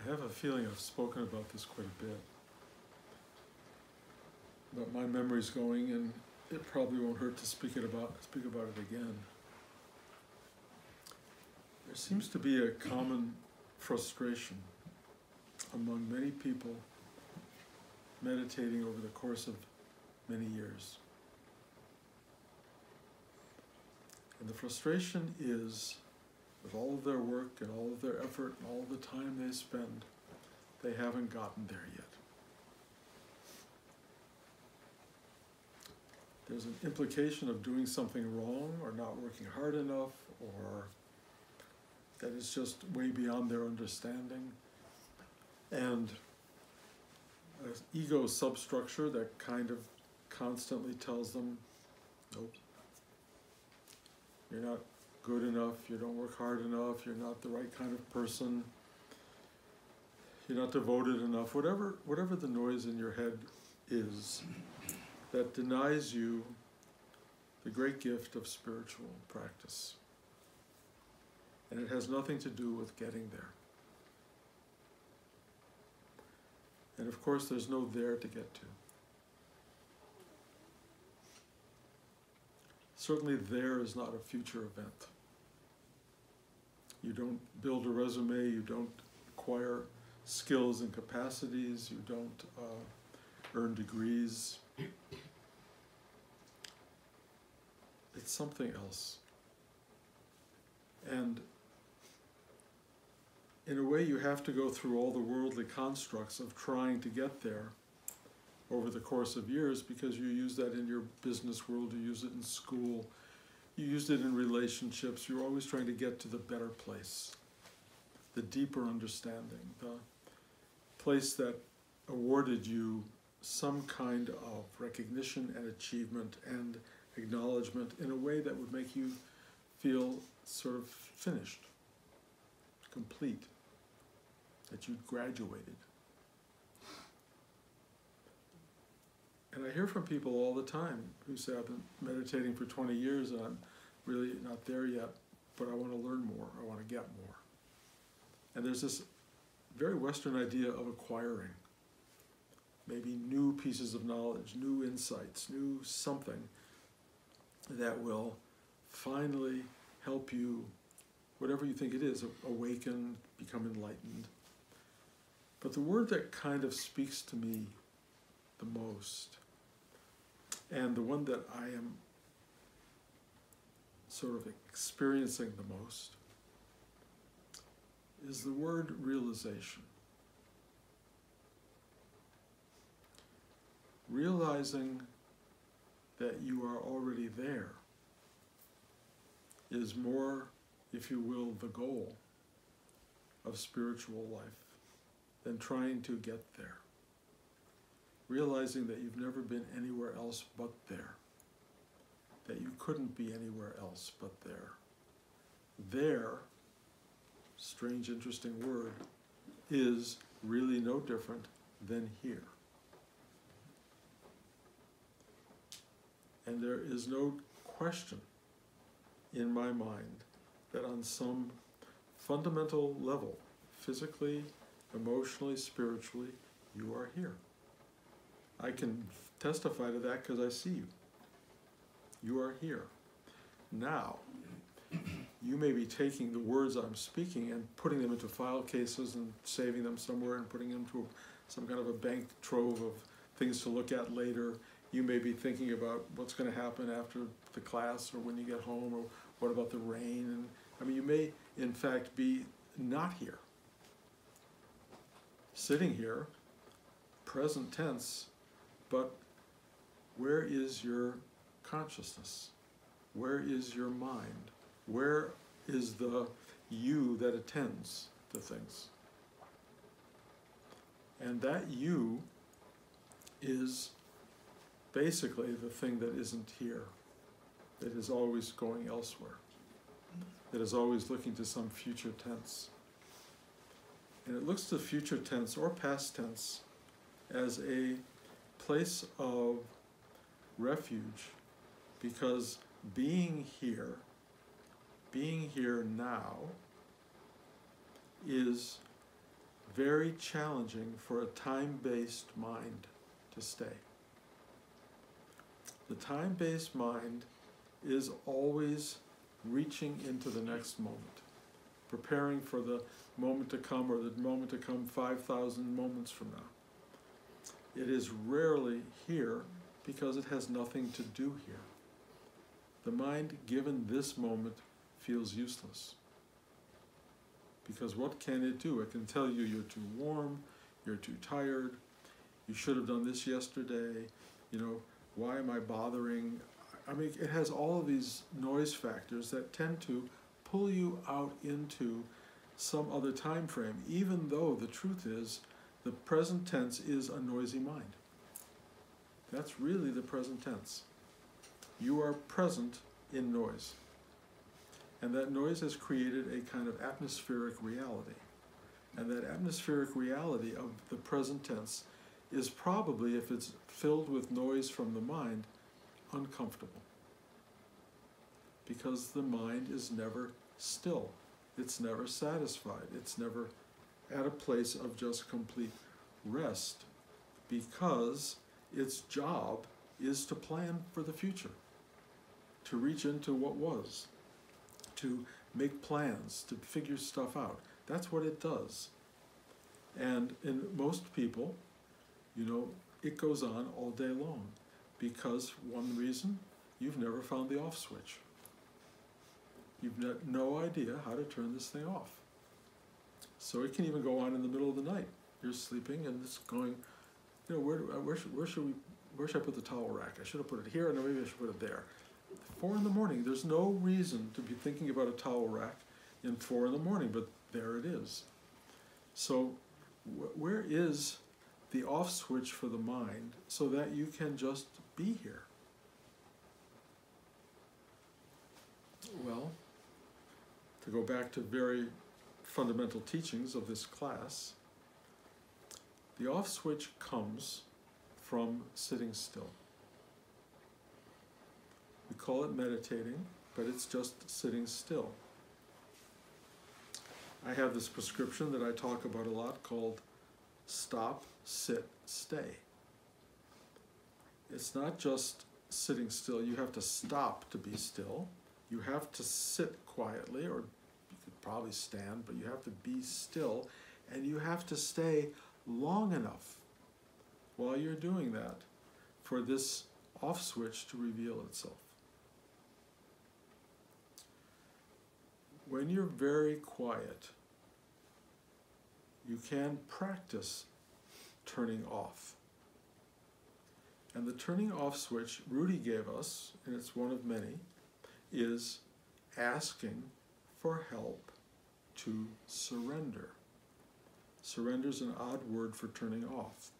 I have a feeling I've spoken about this quite a bit, but my memory's going, and it probably won't hurt to speak about it again. There seems to be a common frustration among many people meditating over the course of many years. And the frustration is, with all of their work and all of their effort and all the time they spend, they haven't gotten there yet. There's an implication of doing something wrong or not working hard enough, or that is just way beyond their understanding. And an ego substructure that kind of constantly tells them, nope, you're not good enough, you don't work hard enough, you're not the right kind of person, you're not devoted enough, whatever the noise in your head is that denies you the great gift of spiritual practice. And it has nothing to do with getting there. And of course, there's no there to get to. Certainly there is not a future event. You don't build a resume, you don't acquire skills and capacities, you don't earn degrees. It's something else. And in a way, you have to go through all the worldly constructs of trying to get there over the course of years, because you use that in your business world, you use it in school, you used it in relationships, you're always trying to get to the better place, the deeper understanding, the place that awarded you some kind of recognition and achievement and acknowledgement in a way that would make you feel sort of finished, complete, that you'd graduated. And I hear from people all the time who say, I've been meditating for 20 years and I'm really not there yet, but I want to learn more, I want to get more. And there's this very Western idea of acquiring maybe new pieces of knowledge, new insights, new something that will finally help you, whatever you think it is, awaken, become enlightened. But the word that kind of speaks to me the most, and the one that I am sort of experiencing the most, is the word realization. Realizing that you are already there is more, if you will, the goal of spiritual life than trying to get there. Realizing that you've never been anywhere else but there, that you couldn't be anywhere else but there. There, strange, interesting word, is really no different than here. And there is no question in my mind that on some fundamental level, physically, emotionally, spiritually, you are here. I can testify to that because I see you. You are here. Now, you may be taking the words I'm speaking and putting them into file cases and saving them somewhere and putting them to some kind of a bank trove of things to look at later. You may be thinking about what's going to happen after the class or when you get home, or what about the rain. And I mean, you may, in fact, be not here. Sitting here, present tense, but where is your consciousness? Where is your mind? Where is the you that attends to things? And that you is basically the thing that isn't here, that is always going elsewhere, that is always looking to some future tense. And it looks to future tense or past tense as a place of refuge, because being here now, is very challenging for a time-based mind to stay. The time-based mind is always reaching into the next moment, preparing for the moment to come, or the moment to come 5,000 moments from now. It is rarely here because it has nothing to do here. The mind, given this moment, feels useless. Because what can it do? It can tell you you're too warm, you're too tired, you should have done this yesterday, why am I bothering? I mean, it has all of these noise factors that tend to pull you out into some other time frame, even though the truth is the present tense is a noisy mind. That's really the present tense. You are present in noise. And that noise has created a kind of atmospheric reality. And that atmospheric reality of the present tense is probably, if it's filled with noise from the mind, uncomfortable. Because the mind is never still. It's never satisfied. It's never at a place of just complete rest, because its job is to plan for the future, to reach into what was, to make plans, to figure stuff out. That's what it does. And in most people, it goes on all day long, because one reason, you've never found the off switch. You've got no idea how to turn this thing off. So it can even go on in the middle of the night. You're sleeping and it's going, where should I put the towel rack? I should have put it here, and then maybe I should put it there. 4 in the morning, there's no reason to be thinking about a towel rack in 4 in the morning, but there it is. So where is the off switch for the mind so that you can just be here? Well, to go back to very fundamental teachings of this class, the off switch comes from sitting still. We call it meditating, but it's just sitting still. I have this prescription that I talk about a lot called stop, sit, stay. It's not just sitting still. You have to stop to be still. You have to sit quietly, or you could probably stand, but you have to be still, and you have to stay long enough while you're doing that for this off switch to reveal itself. When you're very quiet, you can practice turning off. And the turning off switch Rudy gave us, and it's one of many, is asking for help to surrender. Surrender is an odd word for turning off.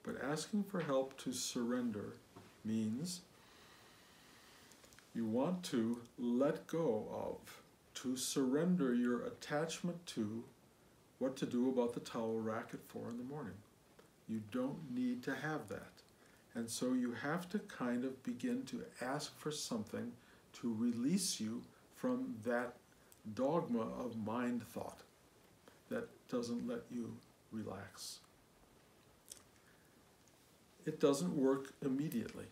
But asking for help to surrender means you want to let go of, to surrender your attachment to what to do about the towel rack at 4 in the morning. You don't need to have that. And so you have to kind of begin to ask for something to release you from that dogma of mind thought that doesn't let you relax. It doesn't work immediately.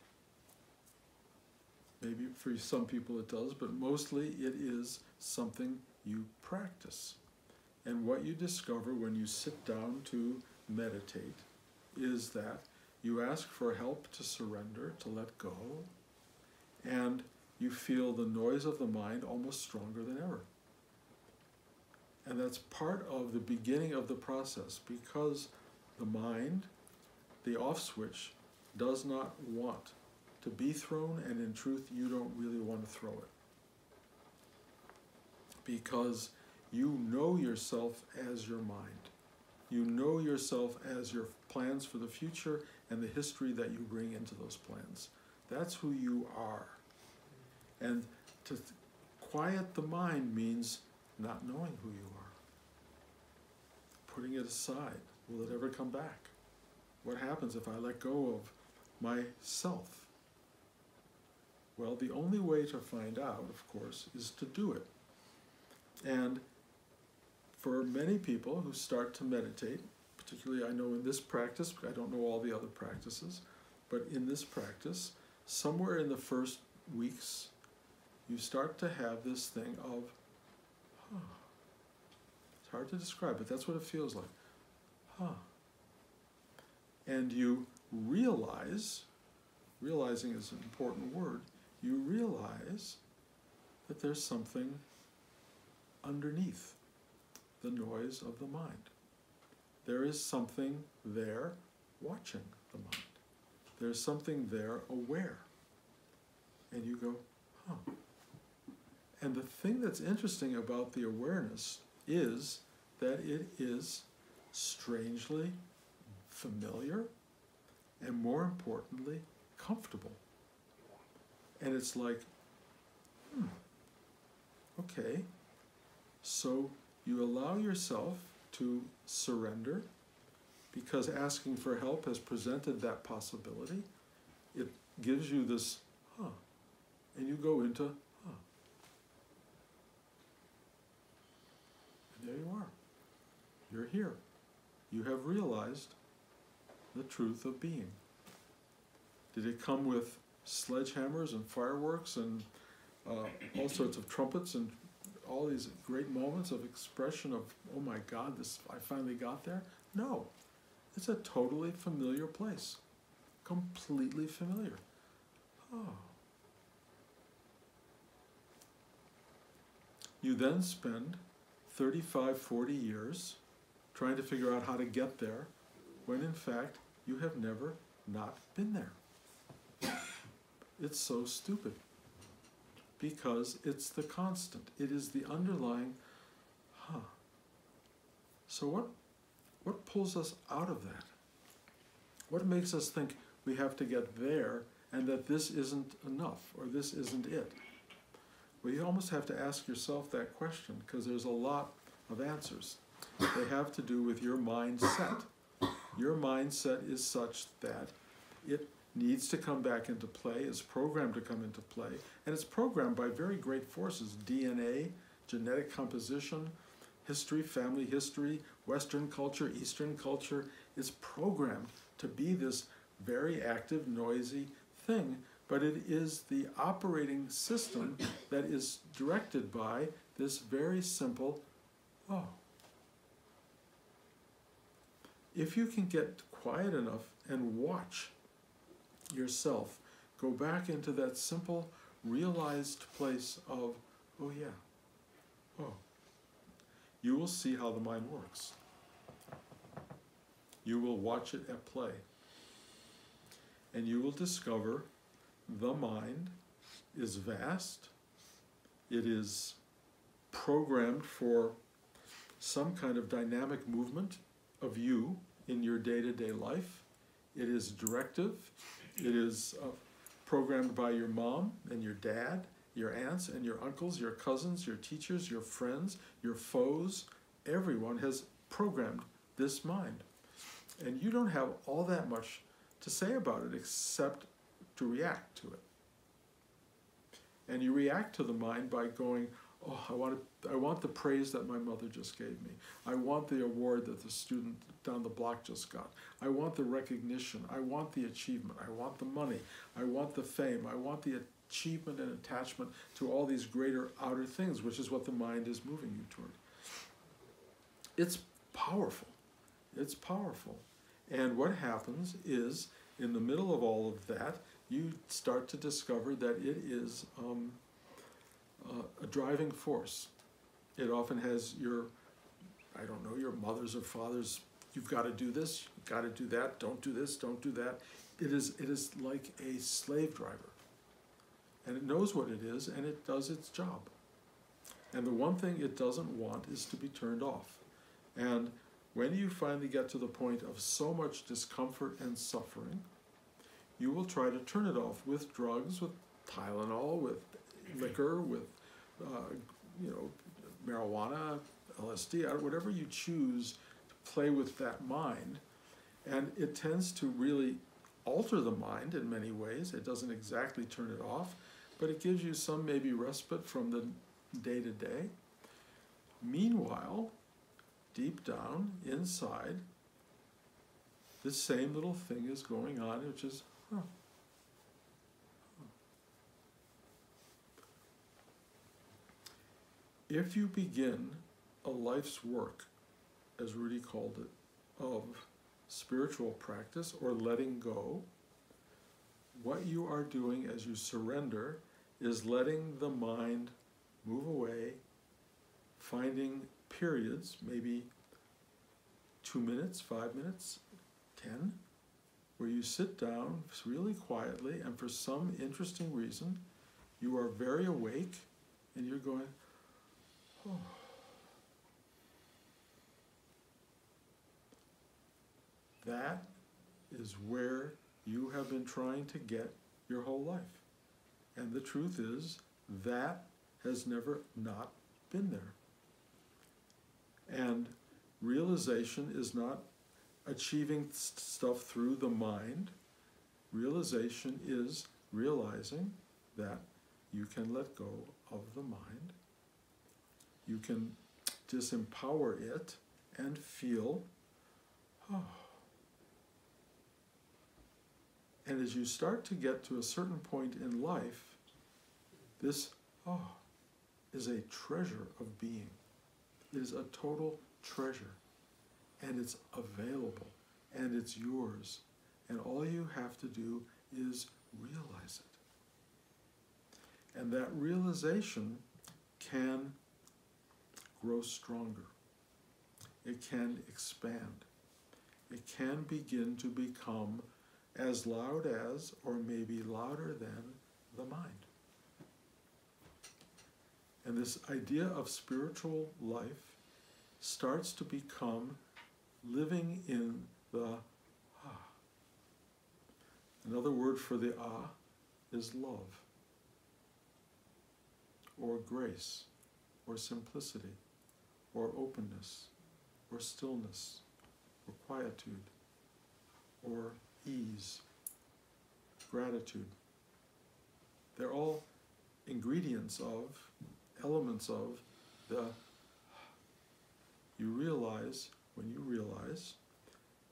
Maybe for some people it does, but mostly it is something you practice. And what you discover when you sit down to meditate is that you ask for help to surrender, to let go, and you feel the noise of the mind almost stronger than ever. And that's part of the beginning of the process, because the mind, the off switch, does not want to be thrown, and in truth, you don't really want to throw it. Because you know yourself as your mind. You know yourself as your plans for the future and the history that you bring into those plans. That's who you are. And to quiet the mind means not knowing who you are. Putting it aside. Will it ever come back? What happens if I let go of myself? Well, the only way to find out, of course, is to do it. And for many people who start to meditate, particularly I know in this practice, I don't know all the other practices, but in this practice, somewhere in the first weeks, you start to have this thing of, it's hard to describe, but that's what it feels like, And you realize, realizing is an important word, you realize that there's something underneath the noise of the mind. There is something there watching the mind. There's something there aware. And you go, And the thing that's interesting about the awareness is that it is strangely familiar and, more importantly, comfortable. And it's like, okay, so you allow yourself to surrender because asking for help has presented that possibility. It gives you this, and you go into, and there you are. You're here. You have realized the truth of being. Did it come with sledgehammers and fireworks and all sorts of trumpets and all these great moments of expression of, oh my God, I finally got there? No. It's a totally familiar place. Completely familiar. You then spend 35, 40 years trying to figure out how to get there, when in fact you have never not been there. It's so stupid. Because it's the constant. It is the underlying, So what pulls us out of that? What makes us think we have to get there and that this isn't enough or this isn't it? Well, you almost have to ask yourself that question because there's a lot of answers. They have to do with your mindset. Your mindset is such that it needs to come back into play, is programmed to come into play, and it's programmed by very great forces: DNA, genetic composition, history, family history, Western culture, Eastern culture. It's programmed to be this very active, noisy thing, but it is the operating system that is directed by this very simple, If you can get quiet enough and watch yourself go back into that simple, realized place of, you will see how the mind works. You will watch it at play. And you will discover the mind is vast. It is programmed for some kind of dynamic movement of you in your day-to-day life. It is directive. It is programmed by your mom and your dad, your aunts and your uncles, your cousins, your teachers, your friends, your foes. Everyone has programmed this mind. And you don't have all that much to say about it except to react to it. And you react to the mind by going, I want the praise that my mother just gave me. I want the award that the student down the block just got. I want the recognition. I want the achievement. I want the money. I want the fame. I want the achievement and attachment to all these greater outer things, which is what the mind is moving you toward. It's powerful. It's powerful. And what happens is, in the middle of all of that, you start to discover that it is a driving force. It often has your mother's or father's, you've got to do this, you've got to do that, don't do this, don't do that. It is like a slave driver. And it knows what it is, and it does its job. And the one thing it doesn't want is to be turned off. And when you finally get to the point of so much discomfort and suffering, you will try to turn it off with drugs, with Tylenol, with liquor, with marijuana, LSD, whatever you choose to play with that mind. And it tends to really alter the mind in many ways. It doesn't exactly turn it off, but it gives you some maybe respite from the day-to-day. Meanwhile, deep down, inside, this same little thing is going on, which is, If you begin a life's work, as Rudy called it, of spiritual practice or letting go, what you are doing as you surrender is letting the mind move away, finding periods, maybe 2 minutes, 5 minutes, 10, where you sit down really quietly and for some interesting reason, you are very awake and you're going, oh. That is where you have been trying to get your whole life. And the truth is, that has never not been there. And realization is not achieving stuff through the mind. Realization is realizing that you can let go of the mind. You can disempower it and feel, oh. And as you start to get to a certain point in life, this, is a treasure of being. It is a total treasure. And it's available. And it's yours. And all you have to do is realize it. And that realization can grow stronger. It can expand. It can begin to become as loud as, or maybe louder than, the mind. And this idea of spiritual life starts to become living in the Another word for the is love, or grace, or simplicity, or openness, or stillness, or quietude, or ease, gratitude. They're all ingredients of, elements of the, you realize, when you realize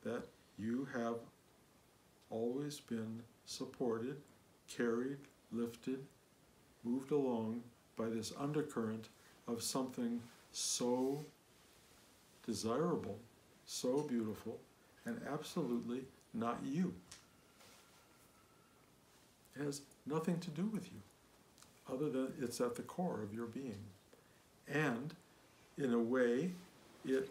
that you have always been supported, carried, lifted, moved along by this undercurrent of something so desirable, so beautiful, and absolutely not you. It has nothing to do with you, other than it's at the core of your being. And in a way, it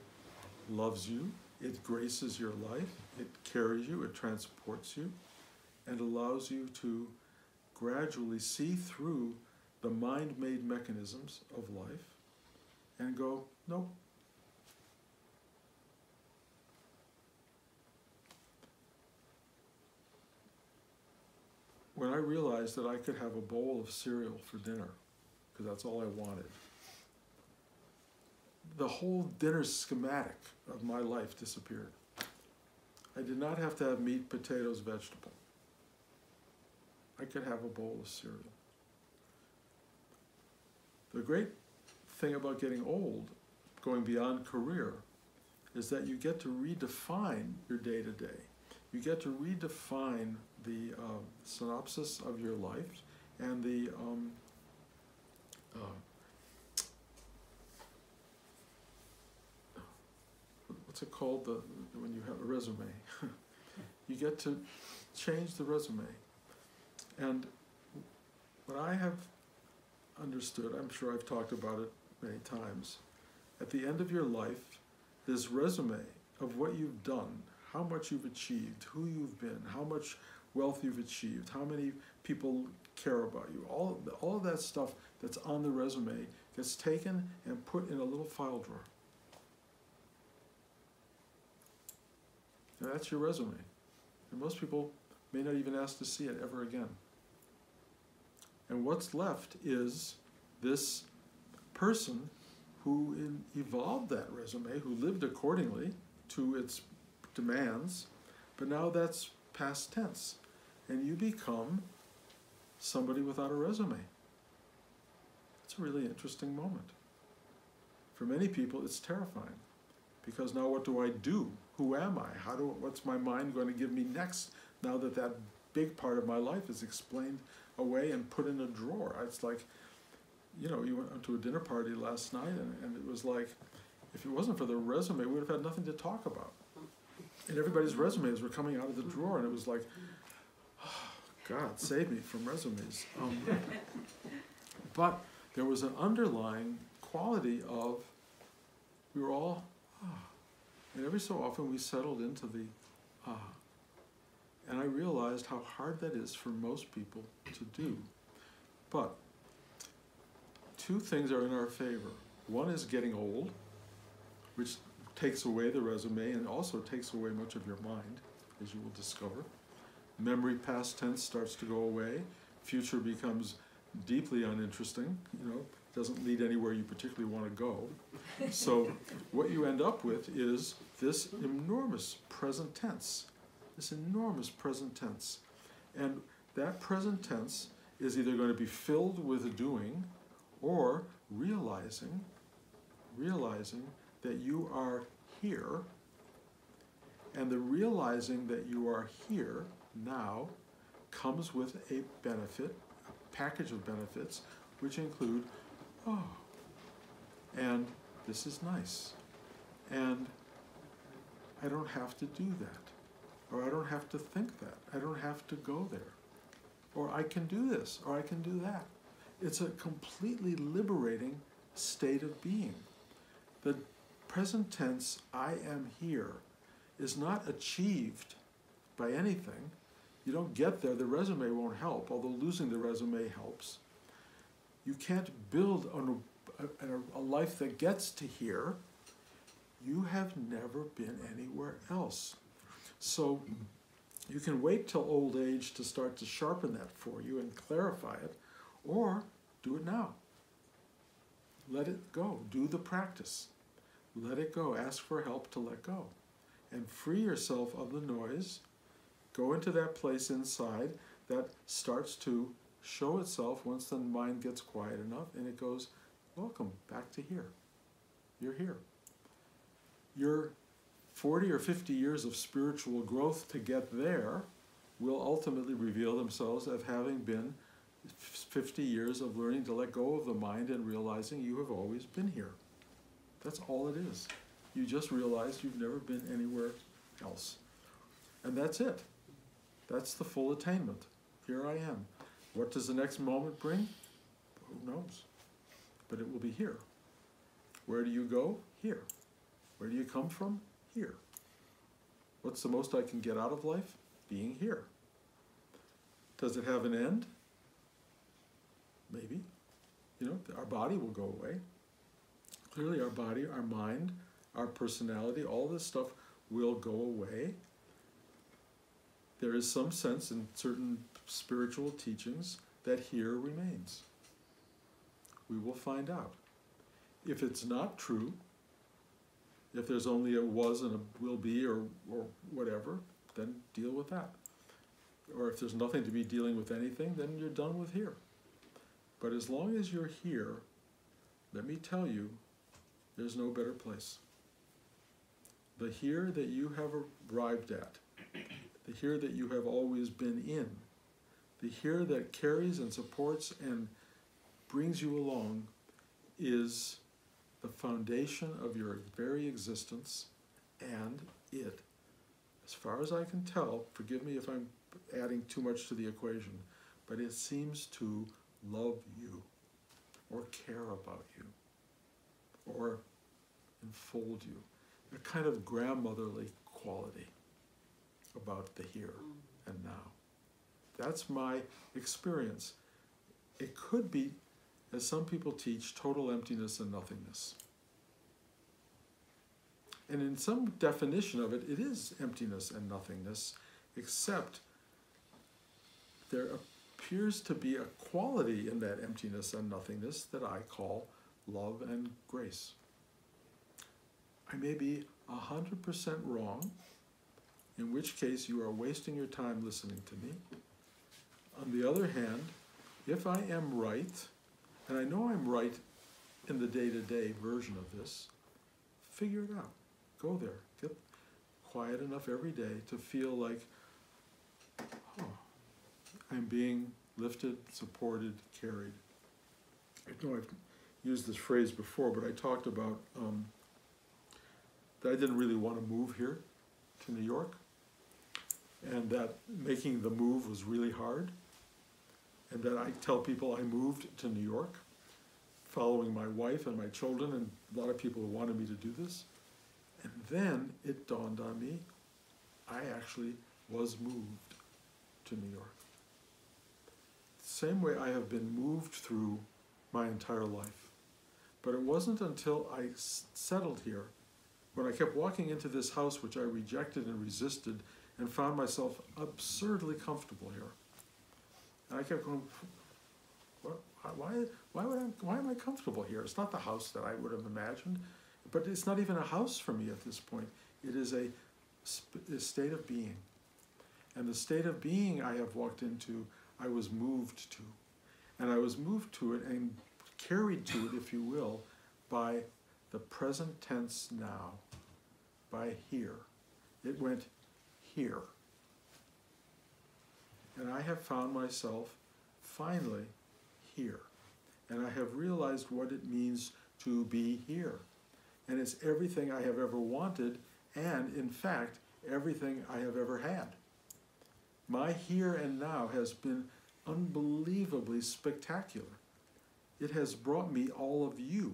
loves you, it graces your life, it carries you, it transports you, and allows you to gradually see through the mind-made mechanisms of life and go, nope. When I realized that I could have a bowl of cereal for dinner, because that's all I wanted, the whole dinner schematic of my life disappeared. I did not have to have meat, potatoes, vegetable. I could have a bowl of cereal. The great thing about getting old, going beyond career, is that you get to redefine your day-to-day. You get to redefine the synopsis of your life and the what's it called, when you have a resume? You get to change the resume. And what I have understood, I'm sure I've talked about it many times, at the end of your life, this resume of what you've done, how much you've achieved, who you've been, how much wealth you've achieved, how many people care about you, all of that stuff that's on the resume gets taken and put in a little file drawer. Now that's your resume. And most people may not even ask to see it ever again. And what's left is this person who evolved that resume, who lived accordingly to its demands, but now that's past tense. And you become somebody without a resume. It's a really interesting moment. For many people, it's terrifying, because now what do I do? Who am I? What's my mind going to give me next now that that big part of my life is explained away and put in a drawer? It's like, you know, you went to a dinner party last night and it was like, if it wasn't for the resume, we would have had nothing to talk about. And everybody's resumes were coming out of the drawer, and it was like, oh, God, save me from resumes. But there was an underlying quality of, we were all, and every so often we settled into the and I realized how hard that is for most people to do. But two things are in our favor. One is getting old, which takes away the resume and also takes away much of your mind, as you will discover. Memory past tense starts to go away. Future becomes deeply uninteresting, you know, doesn't lead anywhere you particularly want to go. So what you end up with is this enormous present tense, And that present tense is either going to be filled with doing or realizing that you are here, and the realizing that you are here now comes with a benefit, a package of benefits, which include, oh, and this is nice, and I don't have to do that, or I don't have to think that, I don't have to go there, or I can do this, or I can do that. It's a completely liberating state of being. The present tense, I am here, is not achieved by anything. You don't get there, the resume won't help, although losing the resume helps. You can't build a life that gets to here. You have never been anywhere else. So you can wait till old age to start to sharpen that for you and clarify it, or do it now. Let it go. Do the practice. Let it go. Ask for help to let go. And free yourself of the noise. Go into that place inside that starts to show itself once the mind gets quiet enough, and it goes, welcome back to here. You're here. Your 40 or 50 years of spiritual growth to get there will ultimately reveal themselves as having been 50 years of learning to let go of the mind and realizing you have always been here. That's all it is. You just realized you've never been anywhere else. And that's it. That's the full attainment. Here I am. What does the next moment bring? Who knows? But it will be here. Where do you go? Here. Where do you come from? Here. What's the most I can get out of life? Being here. Does it have an end? Maybe. You know, our body will go away. Clearly our body, our mind, our personality, all this stuff will go away. There is some sense in certain spiritual teachings that here remains. We will find out. If it's not true, if there's only a was and a will be or whatever, then deal with that. Or if there's nothing to be dealing with anything, then you're done with here. But as long as you're here, let me tell you, there's no better place. The here that you have arrived at, the here that you have always been in, the here that carries and supports and brings you along is the foundation of your very existence, and it, as far as I can tell, forgive me if I'm adding too much to the equation, but it seems to love you, or care about you, or enfold you. A kind of grandmotherly quality about the here and now. That's my experience. It could be, as some people teach, total emptiness and nothingness. And in some definition of it, it is emptiness and nothingness, except there appears to be a quality in that emptiness and nothingness that I call love and grace. I may be 100% wrong, in which case you are wasting your time listening to me. On the other hand, if I am right, and I know I'm right in the day-to-day version of this, figure it out. Go there. Get quiet enough every day to feel like, oh, I'm being lifted, supported, carried. I know I've used this phrase before, but I talked about that I didn't really want to move here to New York, and that making the move was really hard, and that I tell people I moved to New York following my wife and my children and a lot of people who wanted me to do this. And then it dawned on me, I actually was moved to New York. Same way I have been moved through my entire life. But it wasn't until I settled here, when I kept walking into this house which I rejected and resisted and found myself absurdly comfortable here. And I kept going, why am I comfortable here? It's not the house that I would have imagined, but it's not even a house for me at this point. It is a state of being. And the state of being I have walked into, I was moved to. And I was moved to it and carried to it, if you will, by the present tense now, by here. It went here. And I have found myself finally here. And I have realized what it means to be here. And it's everything I have ever wanted, and in fact, everything I have ever had. My here and now has been unbelievably spectacular. It has brought me all of you,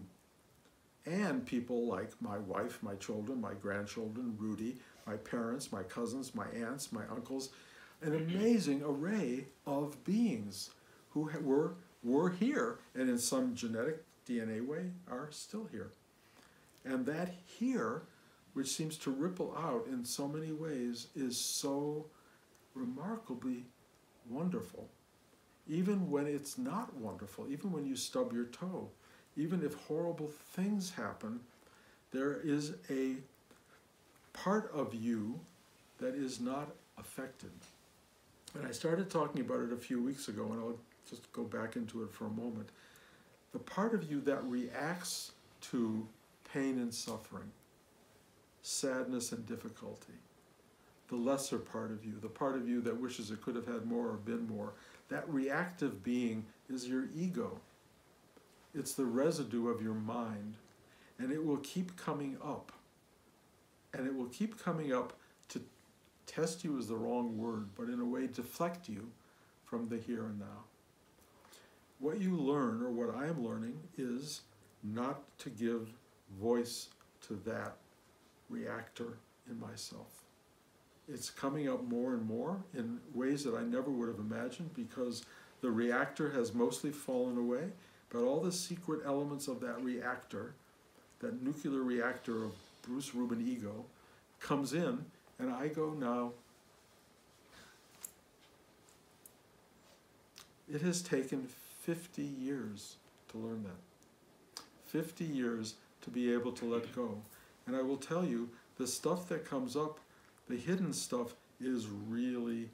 and people like my wife, my children, my grandchildren, Rudy, my parents, my cousins, my aunts, my uncles, an amazing array of beings who were here, and in some genetic DNA way are still here. And that here, which seems to ripple out in so many ways, is so remarkably wonderful. Even when it's not wonderful, even when you stub your toe, even if horrible things happen, there is a part of you that is not affected. And I started talking about it a few weeks ago, and I'll just go back into it for a moment. The part of you that reacts to pain and suffering, sadness and difficulty, the lesser part of you, the part of you that wishes it could have had more or been more, that reactive being is your ego. It's the residue of your mind, and it will keep coming up. And it will keep coming up to test you is the wrong word, but in a way deflect you from the here and now. What you learn, or what I am learning, is not to give voice to that reactor in myself. It's coming up more and more in ways that I never would have imagined, because the reactor has mostly fallen away, but all the secret elements of that reactor, that nuclear reactor of Bruce Rubin ego, comes in, and I go now. It has taken 50 years to learn that. 50 years to be able to let go. And I will tell you, the stuff that comes up, the hidden stuff, is really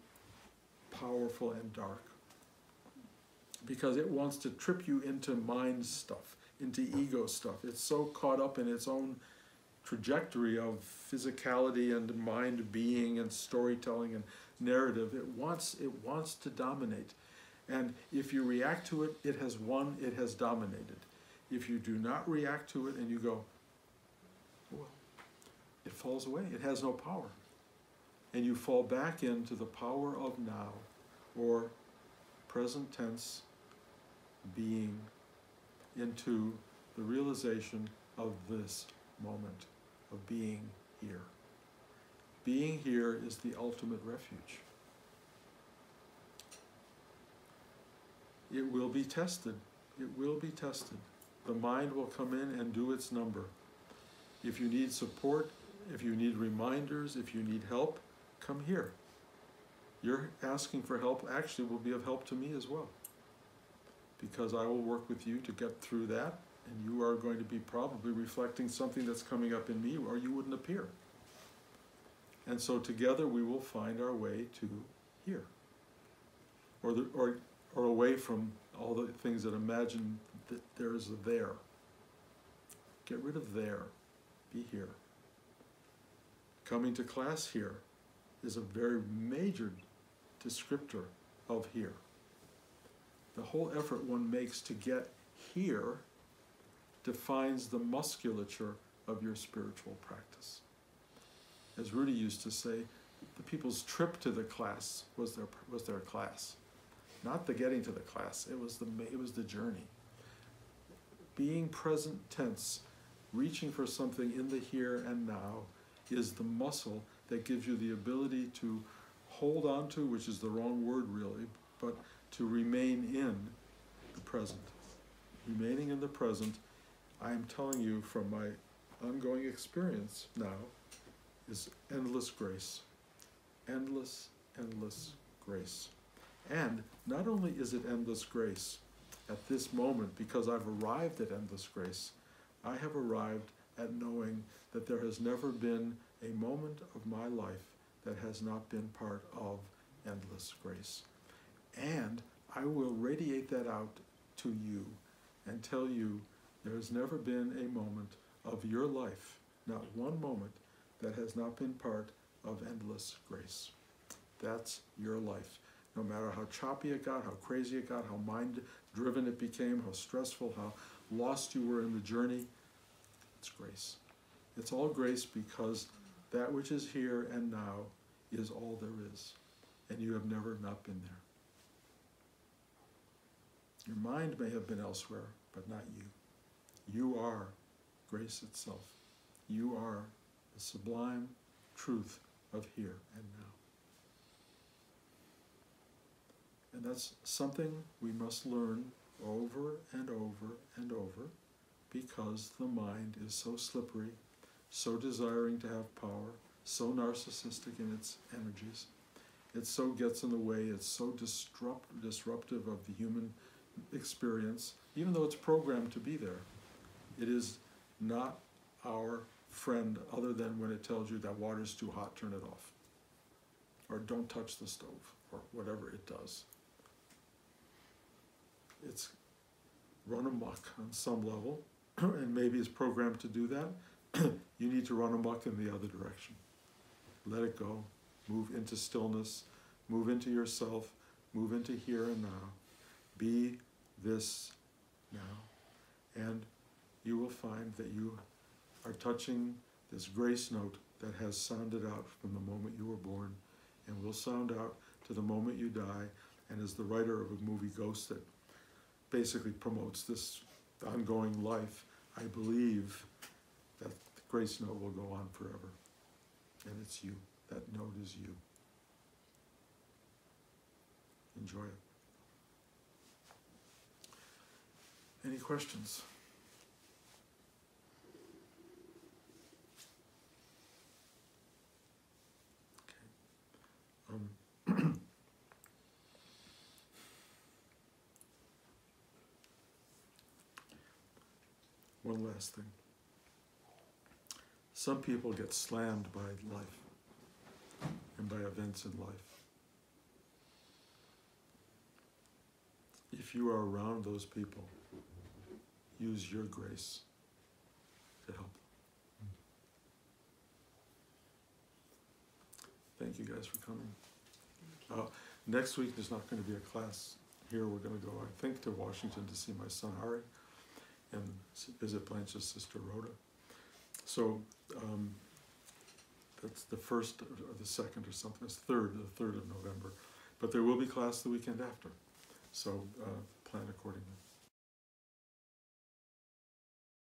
powerful and dark. Because it wants to trip you into mind stuff, into ego stuff. It's so caught up in its own trajectory of physicality and mind being and storytelling and narrative. It wants to dominate. And if you react to it, it has won, it has dominated. If you do not react to it and you go, well, it falls away. It has no power. And you fall back into the power of now, or present tense being, into the realization of this moment, of being here. Being here is the ultimate refuge. It will be tested. It will be tested. The mind will come in and do its number. If you need support, if you need reminders, if you need help, come here. Your asking for help actually will be of help to me as well, because I will work with you to get through that, and you are going to be probably reflecting something that's coming up in me, or you wouldn't appear. And so together we will find our way to here, or away from all the things that imagine that there's a there. Get rid of there. Be here. Coming to class here is a very major descriptor of here. The whole effort one makes to get here defines the musculature of your spiritual practice. As Rudy used to say, the people's trip to the class was their class, not the getting to the class. It was the journey. Being present tense, reaching for something in the here and now, is the muscle that gives you the ability to hold on to, which is the wrong word really, but to remain in the present. Remaining in the present, I am telling you from my ongoing experience now, is endless grace. Endless, endless grace. And not only is it endless grace at this moment, because I've arrived at endless grace, I have arrived at knowing that there has never been a moment of my life that has not been part of endless grace. And I will radiate that out to you and tell you there has never been a moment of your life, not one moment, that has not been part of endless grace. That's your life. No matter how choppy it got, how crazy it got, how mind-driven it became, how stressful, how lost you were in the journey, it's grace. It's all grace because that which is here and now is all there is. And you have never not been there. Your mind may have been elsewhere, but not you. You are grace itself. You are the sublime truth of here and now. And that's something we must learn over and over and over, because the mind is so slippery, so desiring to have power, so narcissistic in its energies. It so gets in the way, it's so disruptive of the human experience, even though it's programmed to be there. It is not our friend other than when it tells you that water's too hot, turn it off. Or don't touch the stove, or whatever it does. It's run amok on some level, and maybe it's programmed to do that. You need to run amok in the other direction. Let it go. Move into stillness. Move into yourself. Move into here and now. Be this now. And you will find that you are touching this grace note that has sounded out from the moment you were born and will sound out to the moment you die, and as the writer of a movie Ghost that basically promotes this ongoing life, I believe that the grace note will go on forever. And it's you. That note is you. Enjoy it. Any questions? Okay. One last thing. Some people get slammed by life and by events in life. If you are around those people, use your grace to help. Thank you guys for coming. Next week there's not going to be a class here. We're going to go, I think, to Washington to see my son Hari and visit Blanche's sister Rhoda. So that's the 1st or the 2nd or something. It's the 3rd of November. But there will be class the weekend after. So plan accordingly.